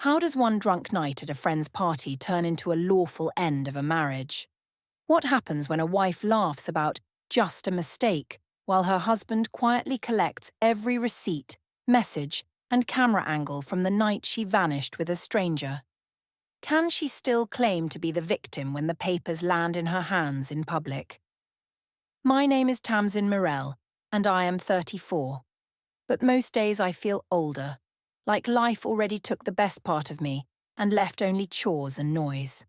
How does one drunk night at a friend's party turn into a lawful end of a marriage? What happens when a wife laughs about just a mistake while her husband quietly collects every receipt, message, and camera angle from the night she vanished with a stranger? Can she still claim to be the victim when the papers land in her hands in public? My name is Tamsin Morell, and I am 34. But most days I feel older, like life already took the best part of me and left only chores and noise.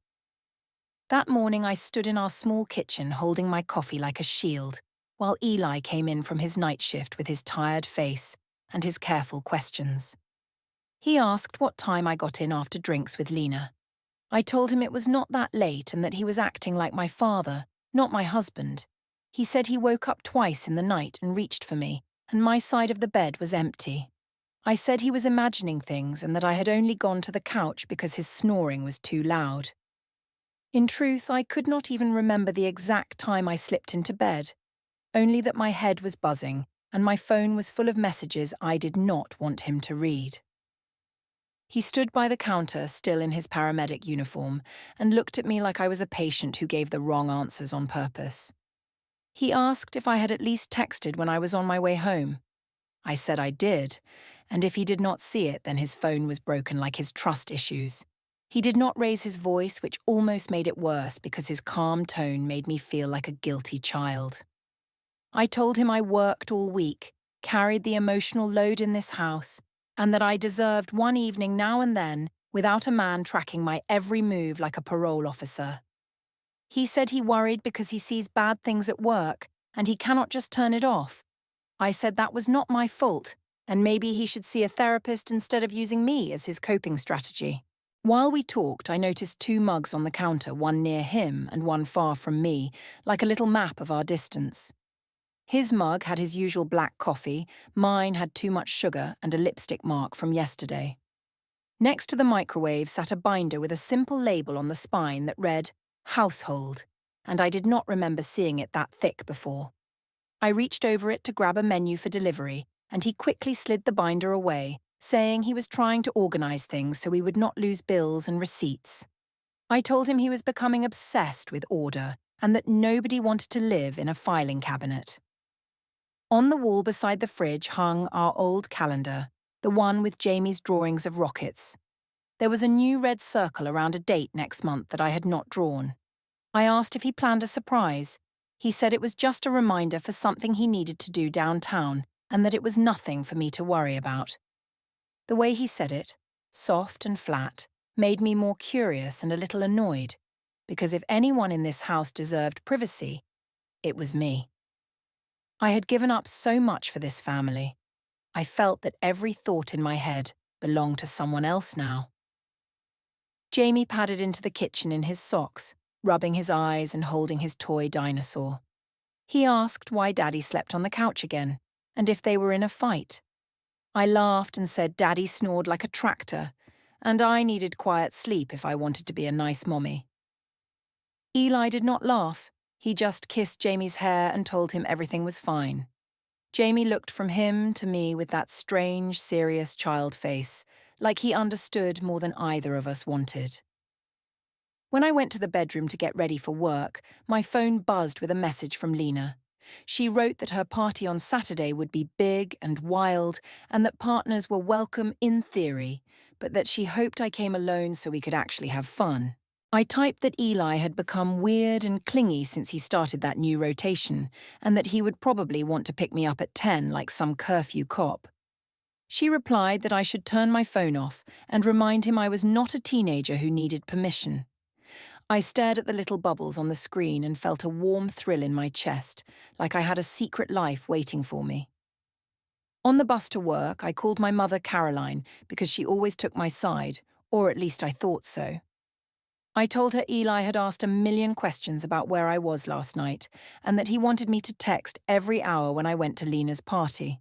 That morning I stood in our small kitchen holding my coffee like a shield, while Eli came in from his night shift with his tired face and his careful questions. He asked what time I got in after drinks with Lena. I told him it was not that late and that he was acting like my father, not my husband. He said he woke up twice in the night and reached for me, and my side of the bed was empty. I said he was imagining things and that I had only gone to the couch because his snoring was too loud. In truth, I could not even remember the exact time I slipped into bed, only that my head was buzzing and my phone was full of messages I did not want him to read. He stood by the counter, still in his paramedic uniform, and looked at me like I was a patient who gave the wrong answers on purpose. He asked if I had at least texted when I was on my way home. I said I did, and if he did not see it, then his phone was broken like his trust issues. He did not raise his voice, which almost made it worse because his calm tone made me feel like a guilty child. I told him I worked all week, carried the emotional load in this house, and that I deserved one evening now and then without a man tracking my every move like a parole officer. He said he worried because he sees bad things at work and he cannot just turn it off. I said that was not my fault, and maybe he should see a therapist instead of using me as his coping strategy. While we talked, I noticed two mugs on the counter, one near him and one far from me, like a little map of our distance. His mug had his usual black coffee, mine had too much sugar and a lipstick mark from yesterday. Next to the microwave sat a binder with a simple label on the spine that read, "Household," and I did not remember seeing it that thick before. I reached over it to grab a menu for delivery, and he quickly slid the binder away, saying he was trying to organize things so we would not lose bills and receipts. I told him he was becoming obsessed with order and that nobody wanted to live in a filing cabinet. On the wall beside the fridge hung our old calendar, the one with Jamie's drawings of rockets. There was a new red circle around a date next month that I had not drawn. I asked if he planned a surprise. He said it was just a reminder for something he needed to do downtown and that it was nothing for me to worry about. The way he said it, soft and flat, made me more curious and a little annoyed, because if anyone in this house deserved privacy, it was me. I had given up so much for this family. I felt that every thought in my head belonged to someone else now. Jamie padded into the kitchen in his socks, rubbing his eyes and holding his toy dinosaur. He asked why Daddy slept on the couch again, and if they were in a fight. I laughed and said Daddy snored like a tractor, and I needed quiet sleep if I wanted to be a nice mommy. Eli did not laugh. He just kissed Jamie's hair and told him everything was fine. Jamie looked from him to me with that strange, serious child face, like he understood more than either of us wanted. When I went to the bedroom to get ready for work, my phone buzzed with a message from Lena. She wrote that her party on Saturday would be big and wild and that partners were welcome in theory, but that she hoped I came alone so we could actually have fun. I typed that Eli had become weird and clingy since he started that new rotation, and that he would probably want to pick me up at 10 like some curfew cop. She replied that I should turn my phone off and remind him I was not a teenager who needed permission. I stared at the little bubbles on the screen and felt a warm thrill in my chest, like I had a secret life waiting for me. On the bus to work, I called my mother Caroline because she always took my side, or at least I thought so. I told her Eli had asked a million questions about where I was last night and that he wanted me to text every hour when I went to Lena's party.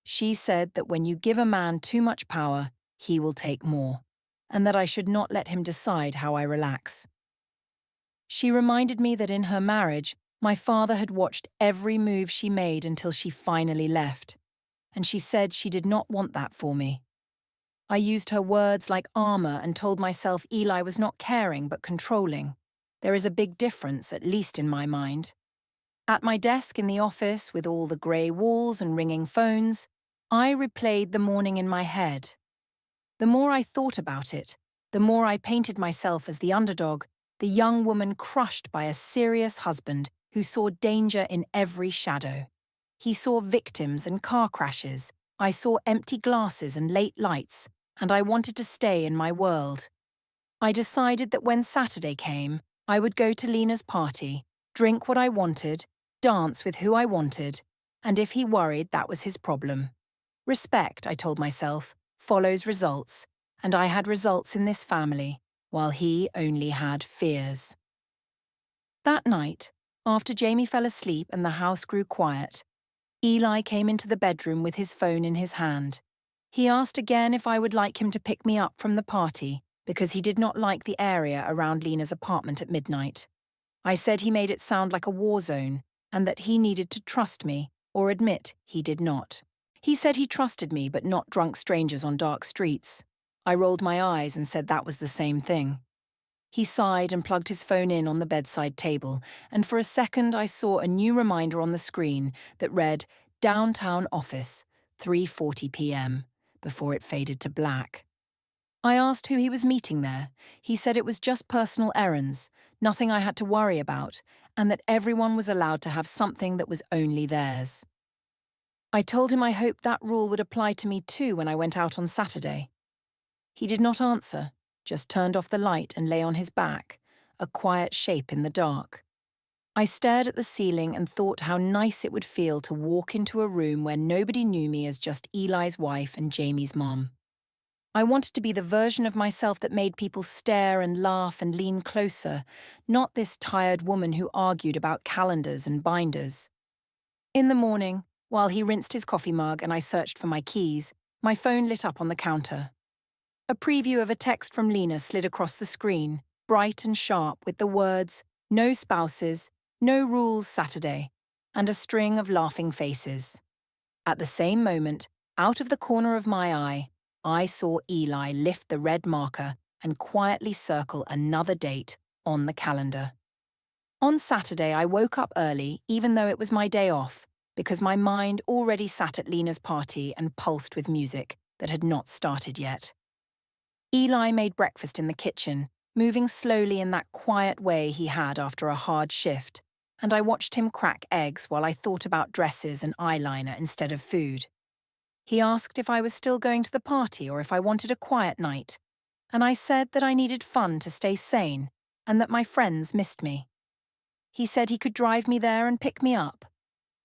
She said that when you give a man too much power, he will take more, and that I should not let him decide how I relax. She reminded me that in her marriage, my father had watched every move she made until she finally left, and she said she did not want that for me. I used her words like armor and told myself Eli was not caring but controlling. There is a big difference, at least in my mind. At my desk in the office, with all the grey walls and ringing phones, I replayed the morning in my head. The more I thought about it, the more I painted myself as the underdog, the young woman crushed by a serious husband who saw danger in every shadow. He saw victims and car crashes. I saw empty glasses and late lights, and I wanted to stay in my world. I decided that when Saturday came, I would go to Lena's party, drink what I wanted, dance with who I wanted, and if he worried, that was his problem. Respect, I told myself, follows results, and I had results in this family, while he only had fears. That night, after Jamie fell asleep and the house grew quiet, Eli came into the bedroom with his phone in his hand. He asked again if I would like him to pick me up from the party, because he did not like the area around Lena's apartment at midnight. I said he made it sound like a war zone, and that he needed to trust me, or admit he did not. He said he trusted me but not drunk strangers on dark streets. I rolled my eyes and said that was the same thing. He sighed and plugged his phone in on the bedside table, and for a second I saw a new reminder on the screen that read, "Downtown Office, 3:40 p.m., before it faded to black. I asked who he was meeting there. He said it was just personal errands, nothing I had to worry about, and that everyone was allowed to have something that was only theirs. I told him I hoped that rule would apply to me too when I went out on Saturday. He did not answer, just turned off the light and lay on his back, a quiet shape in the dark. I stared at the ceiling and thought how nice it would feel to walk into a room where nobody knew me as just Eli's wife and Jamie's mom. I wanted to be the version of myself that made people stare and laugh and lean closer, not this tired woman who argued about calendars and binders. In the morning, while he rinsed his coffee mug and I searched for my keys, my phone lit up on the counter. A preview of a text from Lena slid across the screen, bright and sharp, with the words, "No spouses, no rules Saturday," and a string of laughing faces. At the same moment, out of the corner of my eye, I saw Eli lift the red marker and quietly circle another date on the calendar. On Saturday, I woke up early, even though it was my day off, because my mind already sat at Lena's party and pulsed with music that had not started yet. Eli made breakfast in the kitchen, moving slowly in that quiet way he had after a hard shift, and I watched him crack eggs while I thought about dresses and eyeliner instead of food. He asked if I was still going to the party or if I wanted a quiet night, and I said that I needed fun to stay sane and that my friends missed me. He said he could drive me there and pick me up,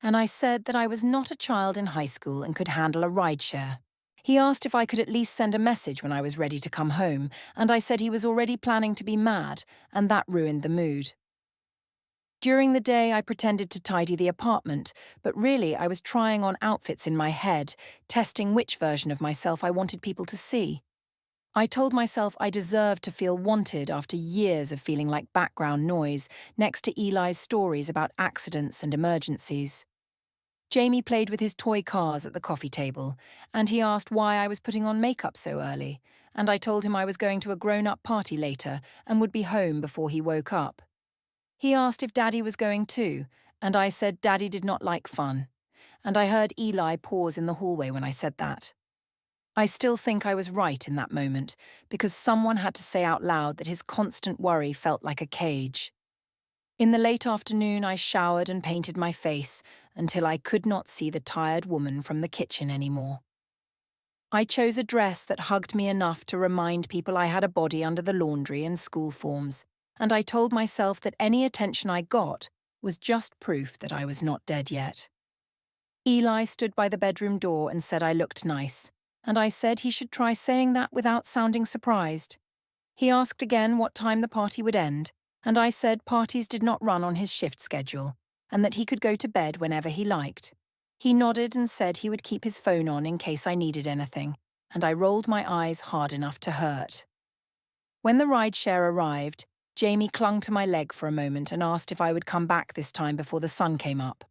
and I said that I was not a child in high school and could handle a rideshare. He asked if I could at least send a message when I was ready to come home, and I said he was already planning to be mad, and that ruined the mood. During the day, I pretended to tidy the apartment, but really I was trying on outfits in my head, testing which version of myself I wanted people to see. I told myself I deserved to feel wanted after years of feeling like background noise next to Eli's stories about accidents and emergencies. Jamie played with his toy cars at the coffee table, and he asked why I was putting on makeup so early, and I told him I was going to a grown-up party later and would be home before he woke up. He asked if Daddy was going too, and I said Daddy did not like fun, and I heard Eli pause in the hallway when I said that. I still think I was right in that moment, because someone had to say out loud that his constant worry felt like a cage. In the late afternoon, I showered and painted my face until I could not see the tired woman from the kitchen anymore. I chose a dress that hugged me enough to remind people I had a body under the laundry and school forms, and I told myself that any attention I got was just proof that I was not dead yet. Eli stood by the bedroom door and said I looked nice, and I said he should try saying that without sounding surprised. He asked again what time the party would end, and I said parties did not run on his shift schedule, and that he could go to bed whenever he liked. He nodded and said he would keep his phone on in case I needed anything, and I rolled my eyes hard enough to hurt. When the rideshare arrived, Jamie clung to my leg for a moment and asked if I would come back this time before the sun came up.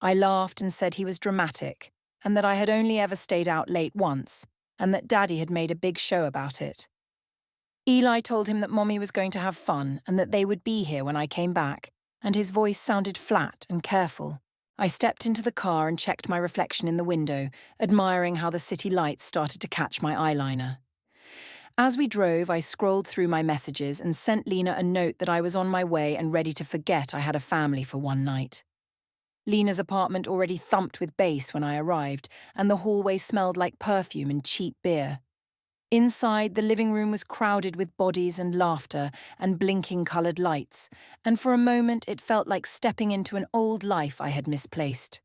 I laughed and said he was dramatic, and that I had only ever stayed out late once, and that Daddy had made a big show about it. Eli told him that Mommy was going to have fun and that they would be here when I came back, and his voice sounded flat and careful. I stepped into the car and checked my reflection in the window, admiring how the city lights started to catch my eyeliner. As we drove, I scrolled through my messages and sent Lena a note that I was on my way and ready to forget I had a family for one night. Lena's apartment already thumped with bass when I arrived, and the hallway smelled like perfume and cheap beer. Inside, the living room was crowded with bodies and laughter and blinking coloured lights, and for a moment it felt like stepping into an old life I had misplaced.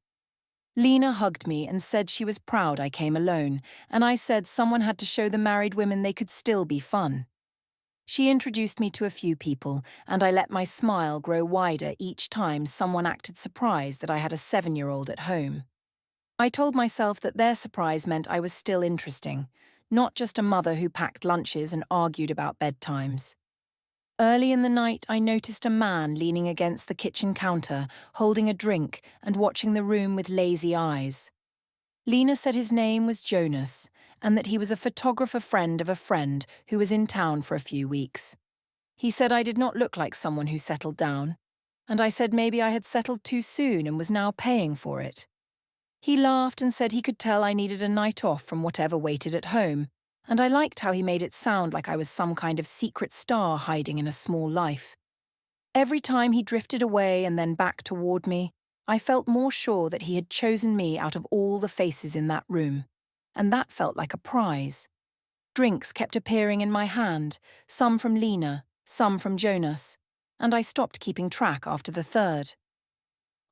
Lena hugged me and said she was proud I came alone, and I said someone had to show the married women they could still be fun. She introduced me to a few people, and I let my smile grow wider each time someone acted surprised that I had a 7-year-old at home. I told myself that their surprise meant I was still interesting, not just a mother who packed lunches and argued about bedtimes. Early in the night, I noticed a man leaning against the kitchen counter, holding a drink and watching the room with lazy eyes. Lena said his name was Jonas, and that he was a photographer friend of a friend who was in town for a few weeks. He said I did not look like someone who settled down, and I said maybe I had settled too soon and was now paying for it. He laughed and said he could tell I needed a night off from whatever waited at home, and I liked how he made it sound like I was some kind of secret star hiding in a small life. Every time he drifted away and then back toward me, I felt more sure that he had chosen me out of all the faces in that room, and that felt like a prize. Drinks kept appearing in my hand, some from Lena, some from Jonas, and I stopped keeping track after the third.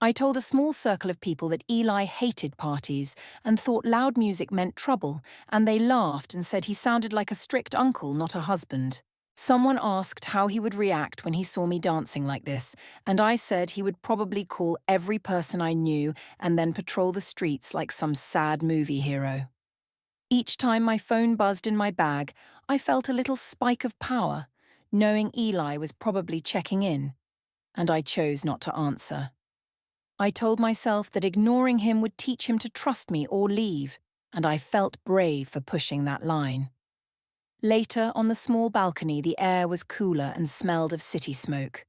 I told a small circle of people that Eli hated parties and thought loud music meant trouble, and they laughed and said he sounded like a strict uncle, not a husband. Someone asked how he would react when he saw me dancing like this, and I said he would probably call every person I knew and then patrol the streets like some sad movie hero. Each time my phone buzzed in my bag, I felt a little spike of power, knowing Eli was probably checking in, and I chose not to answer. I told myself that ignoring him would teach him to trust me or leave, and I felt brave for pushing that line. Later, on the small balcony, the air was cooler and smelled of city smoke.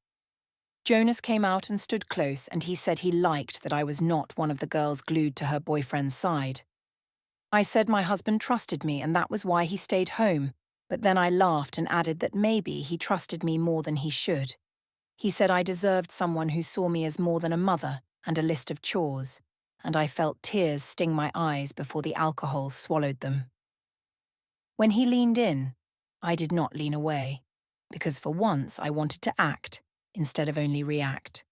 Jonas came out and stood close, and he said he liked that I was not one of the girls glued to her boyfriend's side. I said my husband trusted me and that was why he stayed home, but then I laughed and added that maybe he trusted me more than he should. He said I deserved someone who saw me as more than a mother and a list of chores, and I felt tears sting my eyes before the alcohol swallowed them. When he leaned in, I did not lean away, because for once I wanted to act instead of only react.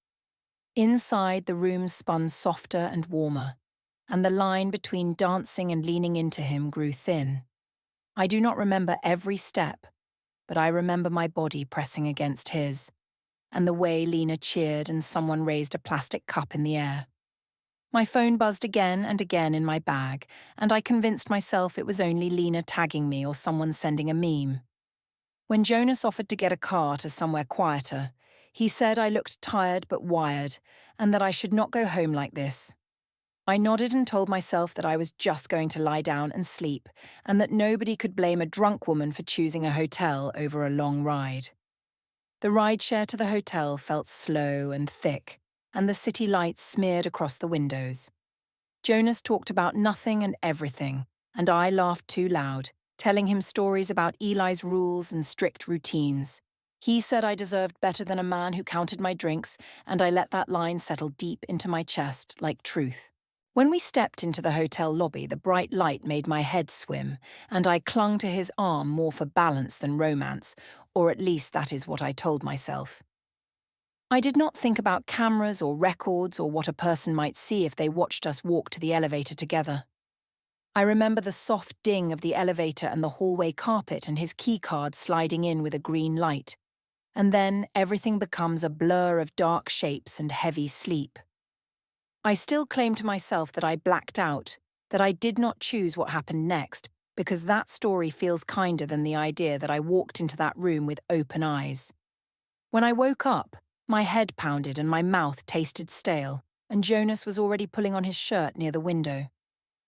Inside, the room spun softer and warmer, and the line between dancing and leaning into him grew thin. I do not remember every step, but I remember my body pressing against his, and the way Lena cheered and someone raised a plastic cup in the air. My phone buzzed again and again in my bag, and I convinced myself it was only Lena tagging me or someone sending a meme. When Jonas offered to get a car to somewhere quieter, he said I looked tired but wired, and that I should not go home like this. I nodded and told myself that I was just going to lie down and sleep, and that nobody could blame a drunk woman for choosing a hotel over a long ride. The rideshare to the hotel felt slow and thick, and the city lights smeared across the windows. Jonas talked about nothing and everything, and I laughed too loud, telling him stories about Eli's rules and strict routines. He said I deserved better than a man who counted my drinks, and I let that line settle deep into my chest like truth. When we stepped into the hotel lobby, the bright light made my head swim, and I clung to his arm more for balance than romance, or at least that is what I told myself. I did not think about cameras or records or what a person might see if they watched us walk to the elevator together. I remember the soft ding of the elevator and the hallway carpet and his keycard sliding in with a green light, and then everything becomes a blur of dark shapes and heavy sleep. I still claim to myself that I blacked out, that I did not choose what happened next, because that story feels kinder than the idea that I walked into that room with open eyes. When I woke up, my head pounded and my mouth tasted stale, and Jonas was already pulling on his shirt near the window.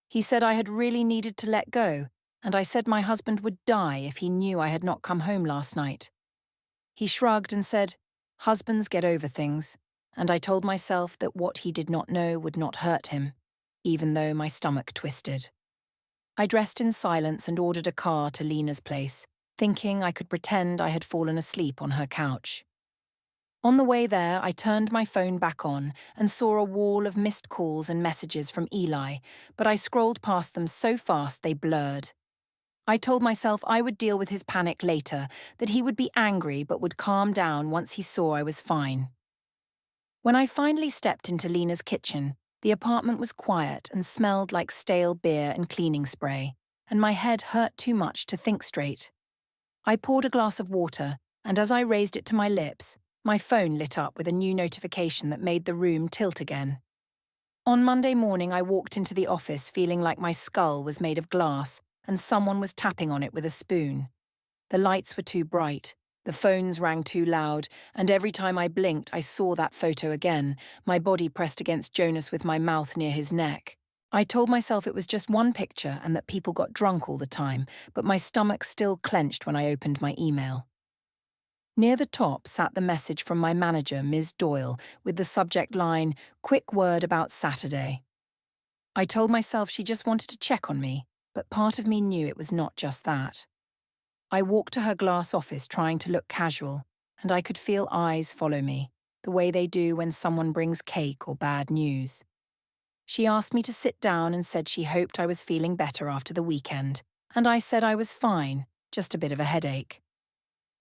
He said I had really needed to let go, and I said my husband would die if he knew I had not come home last night. He shrugged and said, "Husbands get over things," and I told myself that what he did not know would not hurt him, even though my stomach twisted. I dressed in silence and ordered a car to Lena's place, thinking I could pretend I had fallen asleep on her couch. On the way there, I turned my phone back on and saw a wall of missed calls and messages from Eli, but I scrolled past them so fast they blurred. I told myself I would deal with his panic later, that he would be angry but would calm down once he saw I was fine. When I finally stepped into Lena's kitchen, the apartment was quiet and smelled like stale beer and cleaning spray, and my head hurt too much to think straight. I poured a glass of water, and as I raised it to my lips, my phone lit up with a new notification that made the room tilt again. On Monday morning, I walked into the office feeling like my skull was made of glass and someone was tapping on it with a spoon. The lights were too bright, the phones rang too loud, and every time I blinked, I saw that photo again, my body pressed against Jonas with my mouth near his neck. I told myself it was just one picture and that people got drunk all the time, but my stomach still clenched when I opened my email. Near the top sat the message from my manager, Ms. Doyle, with the subject line, "Quick word about Saturday." I told myself she just wanted to check on me, but part of me knew it was not just that. I walked to her glass office trying to look casual, and I could feel eyes follow me, the way they do when someone brings cake or bad news. She asked me to sit down and said she hoped I was feeling better after the weekend, and I said I was fine, just a bit of a headache.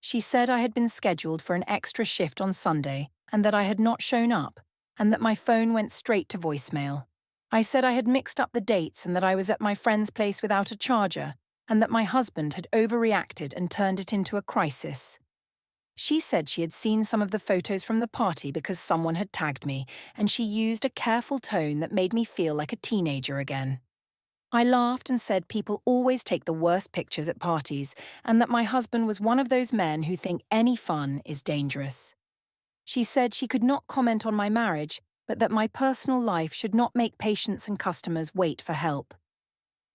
She said I had been scheduled for an extra shift on Sunday and that I had not shown up, and that my phone went straight to voicemail. I said I had mixed up the dates and that I was at my friend's place without a charger, and that my husband had overreacted and turned it into a crisis. She said she had seen some of the photos from the party because someone had tagged me, and she used a careful tone that made me feel like a teenager again. I laughed and said people always take the worst pictures at parties, and that my husband was one of those men who think any fun is dangerous. She said she could not comment on my marriage, but that my personal life should not make patients and customers wait for help.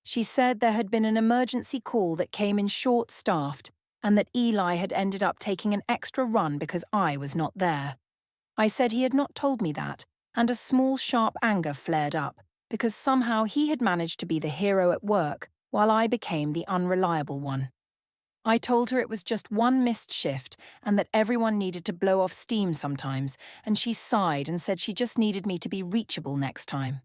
She said there had been an emergency call that came in short-staffed, and that Eli had ended up taking an extra run because I was not there. I said he had not told me that, and a small sharp anger flared up, because somehow he had managed to be the hero at work while I became the unreliable one. I told her it was just one missed shift and that everyone needed to blow off steam sometimes, and she sighed and said she just needed me to be reachable next time.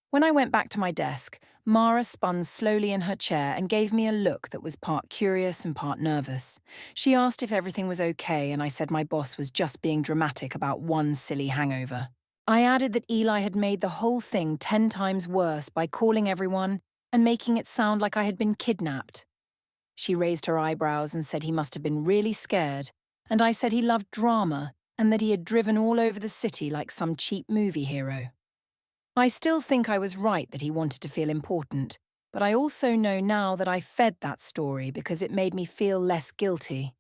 When I went back to my desk, Mara spun slowly in her chair and gave me a look that was part curious and part nervous. She asked if everything was okay, and I said my boss was just being dramatic about one silly hangover. I added that Eli had made the whole thing 10 times worse by calling everyone and making it sound like I had been kidnapped. She raised her eyebrows and said he must have been really scared, and I said he loved drama and that he had driven all over the city like some cheap movie hero. I still think I was right that he wanted to feel important, but I also know now that I fed that story because it made me feel less guilty.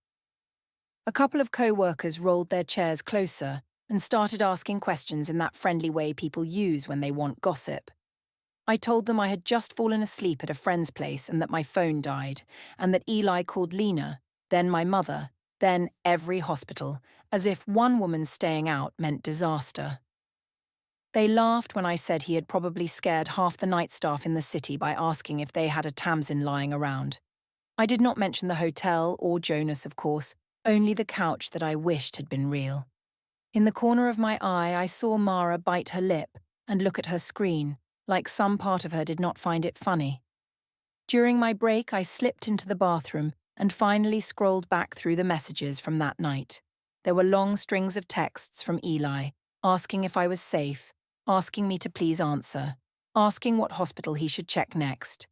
A couple of co-workers rolled their chairs closer and started asking questions in that friendly way people use when they want gossip. I told them I had just fallen asleep at a friend's place and that my phone died, and that Eli called Lena, then my mother, then every hospital, as if one woman staying out meant disaster. They laughed when I said he had probably scared half the night staff in the city by asking if they had a Tamsin lying around. I did not mention the hotel or Jonas, of course, only the couch that I wished had been real. In the corner of my eye, I saw Mara bite her lip and look at her screen, like some part of her did not find it funny. During my break, I slipped into the bathroom and finally scrolled back through the messages from that night. There were long strings of texts from Eli, asking if I was safe, asking me to please answer, asking what hospital he should check next.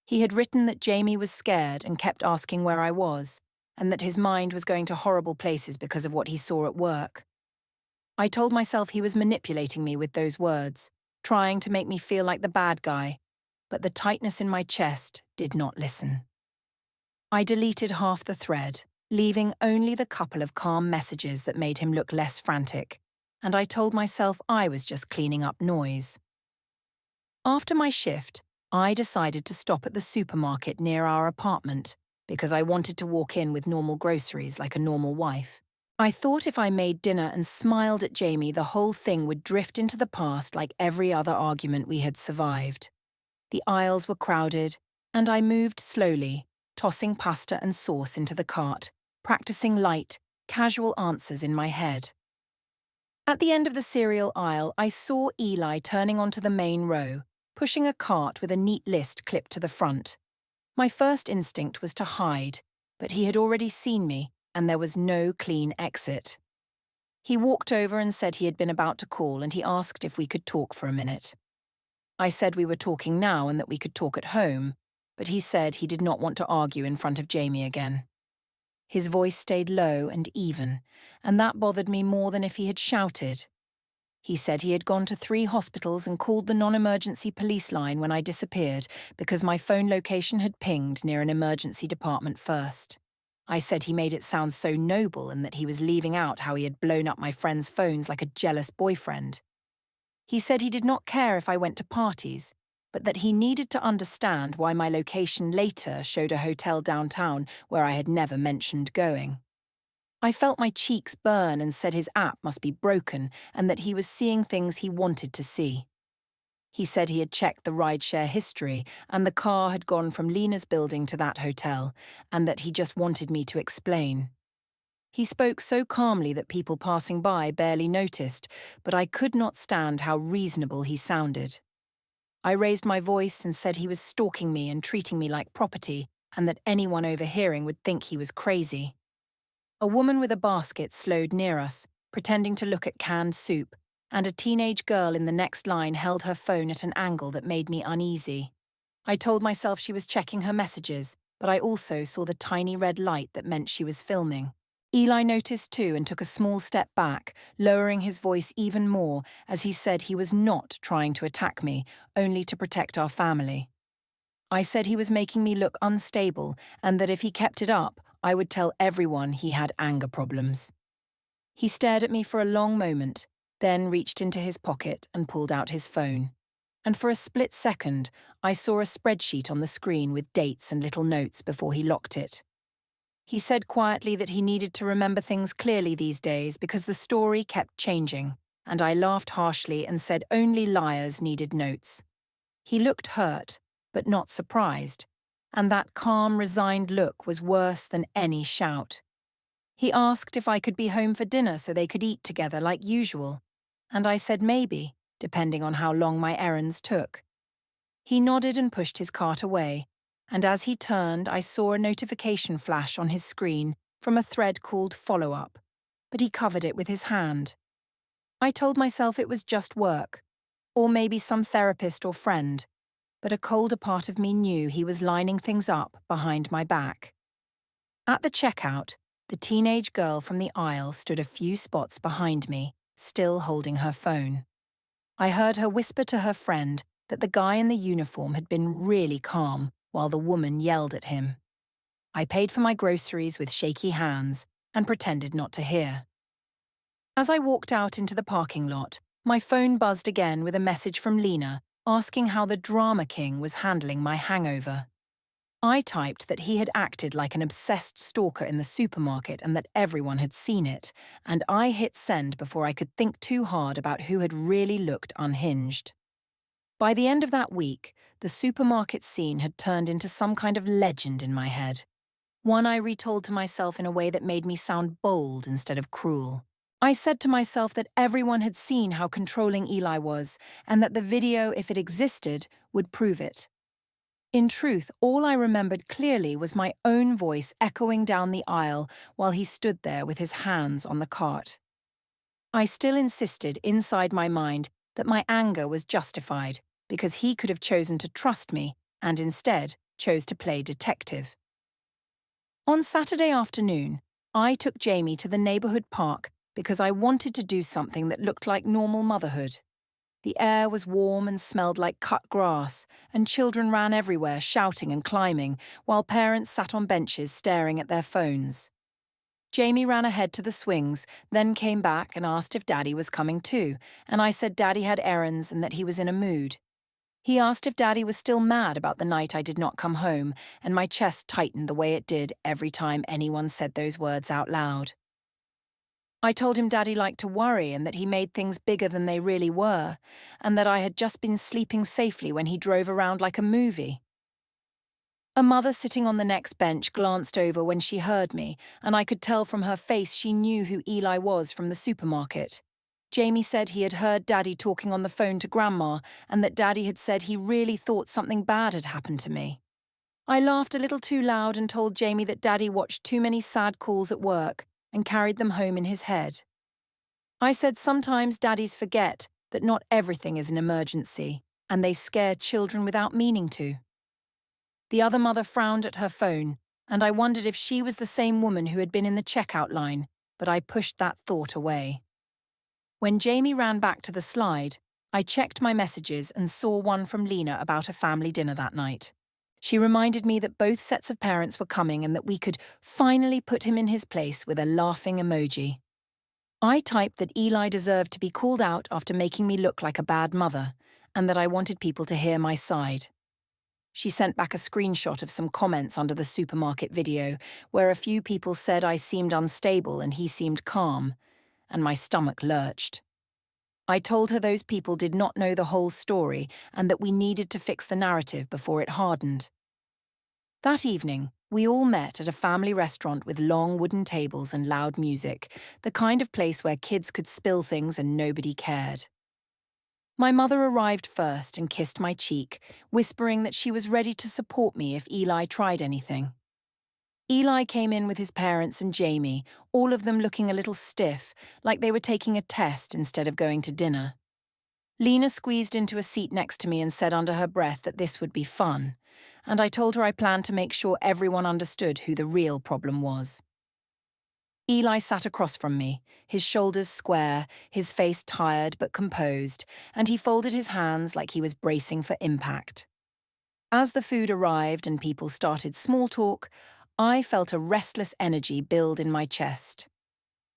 He had written that Jamie was scared and kept asking where I was, and that his mind was going to horrible places because of what he saw at work. I told myself he was manipulating me with those words, trying to make me feel like the bad guy, but the tightness in my chest did not listen. I deleted half the thread, leaving only the couple of calm messages that made him look less frantic, and I told myself I was just cleaning up noise. After my shift, I decided to stop at the supermarket near our apartment because I wanted to walk in with normal groceries like a normal wife. I thought if I made dinner and smiled at Jamie, the whole thing would drift into the past like every other argument we had survived. The aisles were crowded, and I moved slowly, tossing pasta and sauce into the cart, practicing light, casual answers in my head. At the end of the cereal aisle, I saw Eli turning onto the main row, pushing a cart with a neat list clipped to the front. My first instinct was to hide, but he had already seen me, and there was no clean exit. He walked over and said he had been about to call, and he asked if we could talk for a minute. I said we were talking now and that we could talk at home, but he said he did not want to argue in front of Jamie again. His voice stayed low and even, and that bothered me more than if he had shouted. He said he had gone to 3 hospitals and called the non-emergency police line when I disappeared because my phone location had pinged near an emergency department first. I said he made it sound so noble and that he was leaving out how he had blown up my friends' phones like a jealous boyfriend. He said he did not care if I went to parties, but that he needed to understand why my location later showed a hotel downtown where I had never mentioned going. I felt my cheeks burn and said his app must be broken and that he was seeing things he wanted to see. He said he had checked the rideshare history and the car had gone from Lena's building to that hotel and that he just wanted me to explain. He spoke so calmly that people passing by barely noticed, but I could not stand how reasonable he sounded. I raised my voice and said he was stalking me and treating me like property and that anyone overhearing would think he was crazy. A woman with a basket slowed near us, pretending to look at canned soup, and a teenage girl in the next line held her phone at an angle that made me uneasy. I told myself she was checking her messages, but I also saw the tiny red light that meant she was filming. Eli noticed too and took a small step back, lowering his voice even more as he said he was not trying to attack me, only to protect our family. I said he was making me look unstable and that if he kept it up, I would tell everyone he had anger problems. He stared at me for a long moment, then reached into his pocket and pulled out his phone. And for a split second, I saw a spreadsheet on the screen with dates and little notes before he locked it. He said quietly that he needed to remember things clearly these days because the story kept changing, and I laughed harshly and said only liars needed notes. He looked hurt, but not surprised, and that calm, resigned look was worse than any shout. He asked if I could be home for dinner so they could eat together like usual, and I said maybe, depending on how long my errands took. He nodded and pushed his cart away, and as he turned, I saw a notification flash on his screen from a thread called Follow Up, but he covered it with his hand. I told myself it was just work, or maybe some therapist or friend, but a colder part of me knew he was lining things up behind my back. At the checkout, the teenage girl from the aisle stood a few spots behind me, still holding her phone. I heard her whisper to her friend that the guy in the uniform had been really calm while the woman yelled at him. I paid for my groceries with shaky hands and pretended not to hear. As I walked out into the parking lot, my phone buzzed again with a message from Lena asking how the drama king was handling my hangover. I typed that he had acted like an obsessed stalker in the supermarket and that everyone had seen it, and I hit send before I could think too hard about who had really looked unhinged. By the end of that week, the supermarket scene had turned into some kind of legend in my head. One I retold to myself in a way that made me sound bold instead of cruel. I said to myself that everyone had seen how controlling Eli was, and that the video, if it existed, would prove it. In truth, all I remembered clearly was my own voice echoing down the aisle while he stood there with his hands on the cart. I still insisted inside my mind that my anger was justified because he could have chosen to trust me and instead chose to play detective. On Saturday afternoon, I took Jamie to the neighborhood park because I wanted to do something that looked like normal motherhood. The air was warm and smelled like cut grass, and children ran everywhere shouting and climbing, while parents sat on benches staring at their phones. Jamie ran ahead to the swings, then came back and asked if Daddy was coming too, and I said Daddy had errands and that he was in a mood. He asked if Daddy was still mad about the night I did not come home, and my chest tightened the way it did every time anyone said those words out loud. I told him Daddy liked to worry and that he made things bigger than they really were, and that I had just been sleeping safely when he drove around like a movie. A mother sitting on the next bench glanced over when she heard me, and I could tell from her face she knew who Eli was from the supermarket. Jamie said he had heard Daddy talking on the phone to Grandma and that Daddy had said he really thought something bad had happened to me. I laughed a little too loud and told Jamie that Daddy watched too many sad calls at work and carried them home in his head. I said sometimes daddies forget that not everything is an emergency, and they scare children without meaning to. The other mother frowned at her phone, and I wondered if she was the same woman who had been in the checkout line, but I pushed that thought away. When Jamie ran back to the slide, I checked my messages and saw one from Lena about a family dinner that night. She reminded me that both sets of parents were coming and that we could finally put him in his place with a laughing emoji. I typed that Eli deserved to be called out after making me look like a bad mother, and that I wanted people to hear my side. She sent back a screenshot of some comments under the supermarket video, where a few people said I seemed unstable and he seemed calm, and my stomach lurched. I told her those people did not know the whole story and that we needed to fix the narrative before it hardened. That evening, we all met at a family restaurant with long wooden tables and loud music, the kind of place where kids could spill things and nobody cared. My mother arrived first and kissed my cheek, whispering that she was ready to support me if Eli tried anything. Eli came in with his parents and Jamie, all of them looking a little stiff, like they were taking a test instead of going to dinner. Lena squeezed into a seat next to me and said under her breath that this would be fun, and I told her I planned to make sure everyone understood who the real problem was. Eli sat across from me, his shoulders square, his face tired but composed, and he folded his hands like he was bracing for impact. As the food arrived and people started small talk, I felt a restless energy build in my chest.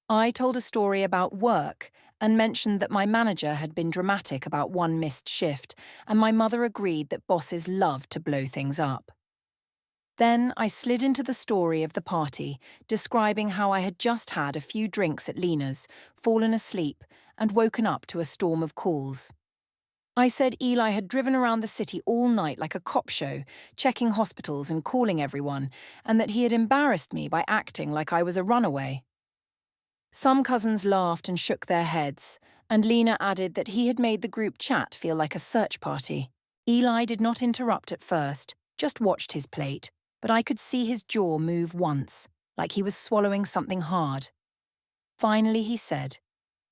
I told a story about work and mentioned that my manager had been dramatic about one missed shift, and my mother agreed that bosses love to blow things up. Then I slid into the story of the party, describing how I had just had a few drinks at Lena's, fallen asleep, and woken up to a storm of calls. I said Eli had driven around the city all night like a cop show, checking hospitals and calling everyone, and that he had embarrassed me by acting like I was a runaway. Some cousins laughed and shook their heads, and Lena added that he had made the group chat feel like a search party. Eli did not interrupt at first, just watched his plate, but I could see his jaw move once, like he was swallowing something hard. Finally he said,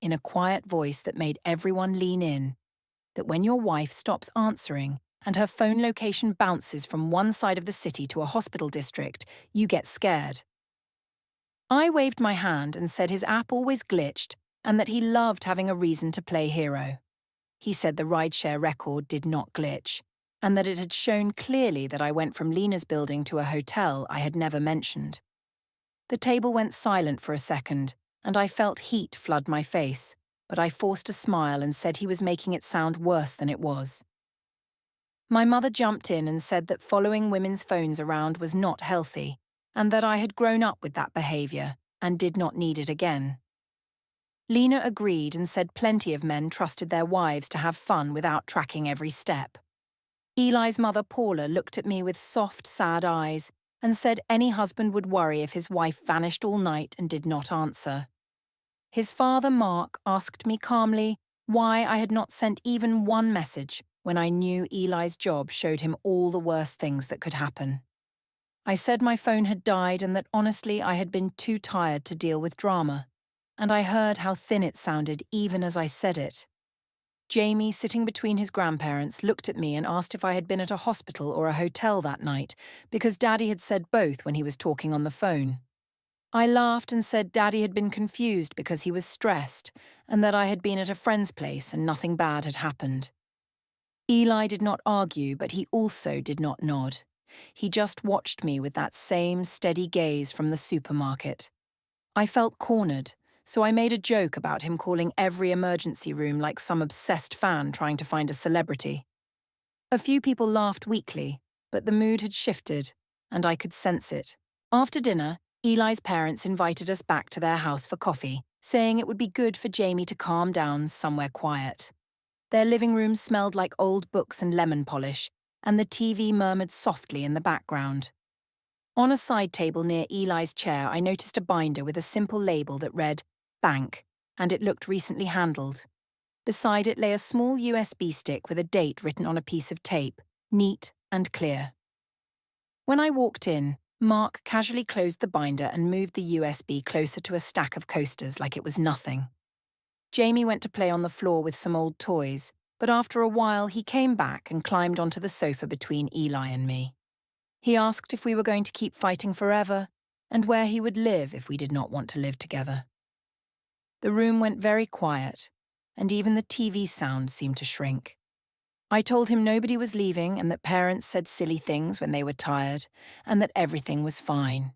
in a quiet voice that made everyone lean in, that when your wife stops answering and her phone location bounces from one side of the city to a hospital district, you get scared. I waved my hand and said his app always glitched and that he loved having a reason to play hero. He said the rideshare record did not glitch, and that it had shown clearly that I went from Lena's building to a hotel I had never mentioned. The table went silent for a second, and I felt heat flood my face, but I forced a smile and said he was making it sound worse than it was. My mother jumped in and said that following women's phones around was not healthy, and that I had grown up with that behavior and did not need it again. Lena agreed and said plenty of men trusted their wives to have fun without tracking every step. Eli's mother Paula looked at me with soft, sad eyes and said any husband would worry if his wife vanished all night and did not answer. His father Mark asked me calmly why I had not sent even one message when I knew Eli's job showed him all the worst things that could happen. I said my phone had died and that honestly I had been too tired to deal with drama, and I heard how thin it sounded even as I said it. Jamie, sitting between his grandparents, looked at me and asked if I had been at a hospital or a hotel that night, because Daddy had said both when he was talking on the phone. I laughed and said Daddy had been confused because he was stressed, and that I had been at a friend's place and nothing bad had happened. Eli did not argue, but he also did not nod. He just watched me with that same steady gaze from the supermarket. I felt cornered, so I made a joke about him calling every emergency room like some obsessed fan trying to find a celebrity. A few people laughed weakly, but the mood had shifted, and I could sense it. After dinner, Eli's parents invited us back to their house for coffee, saying it would be good for Jamie to calm down somewhere quiet. Their living room smelled like old books and lemon polish, and the TV murmured softly in the background. On a side table near Eli's chair, I noticed a binder with a simple label that read, Bank, and it looked recently handled. Beside it lay a small USB stick with a date written on a piece of tape, neat and clear. When I walked in, Mark casually closed the binder and moved the USB closer to a stack of coasters like it was nothing. Jamie went to play on the floor with some old toys, but after a while he came back and climbed onto the sofa between Eli and me. He asked if we were going to keep fighting forever, and where he would live if we did not want to live together. The room went very quiet, and even the TV sound seemed to shrink. I told him nobody was leaving and that parents said silly things when they were tired, and that everything was fine.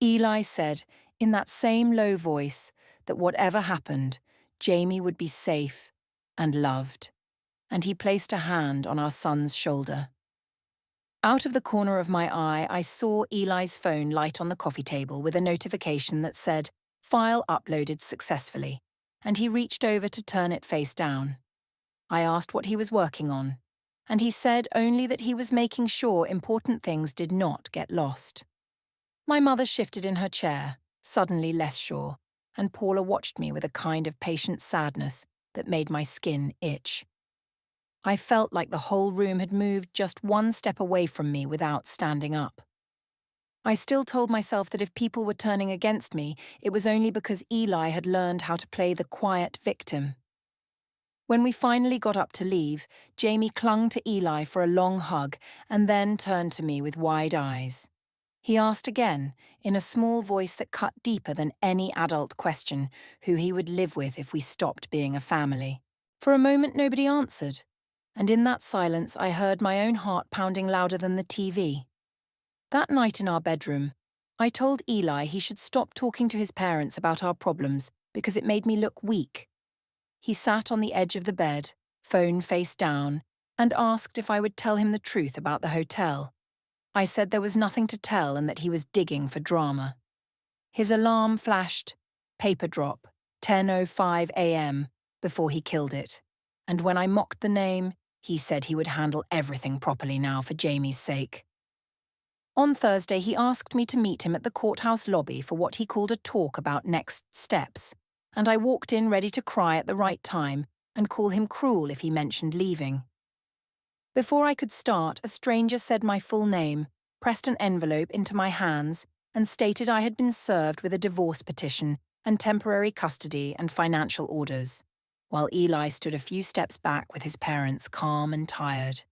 Eli said, in that same low voice, that whatever happened, Jamie would be safe and loved, and he placed a hand on our son's shoulder. Out of the corner of my eye, I saw Eli's phone light on the coffee table with a notification that said, File uploaded successfully, and he reached over to turn it face down. I asked what he was working on, and he said only that he was making sure important things did not get lost. My mother shifted in her chair, suddenly less sure, and Paula watched me with a kind of patient sadness that made my skin itch. I felt like the whole room had moved just one step away from me without standing up. I still told myself that if people were turning against me, it was only because Eli had learned how to play the quiet victim. When we finally got up to leave, Jamie clung to Eli for a long hug and then turned to me with wide eyes. He asked again, in a small voice that cut deeper than any adult question, who he would live with if we stopped being a family. For a moment nobody answered, and in that silence I heard my own heart pounding louder than the TV. That night in our bedroom, I told Eli he should stop talking to his parents about our problems because it made me look weak. He sat on the edge of the bed, phone face down, and asked if I would tell him the truth about the hotel. I said there was nothing to tell and that he was digging for drama. His alarm flashed, paper drop, 10:05 a.m., before he killed it, and when I mocked the name, he said he would handle everything properly now for Jamie's sake. On Thursday, he asked me to meet him at the courthouse lobby for what he called a talk about next steps, and I walked in ready to cry at the right time and call him cruel if he mentioned leaving. Before I could start, a stranger said my full name, pressed an envelope into my hands, and stated I had been served with a divorce petition and temporary custody and financial orders, while Eli stood a few steps back with his parents calm and tired.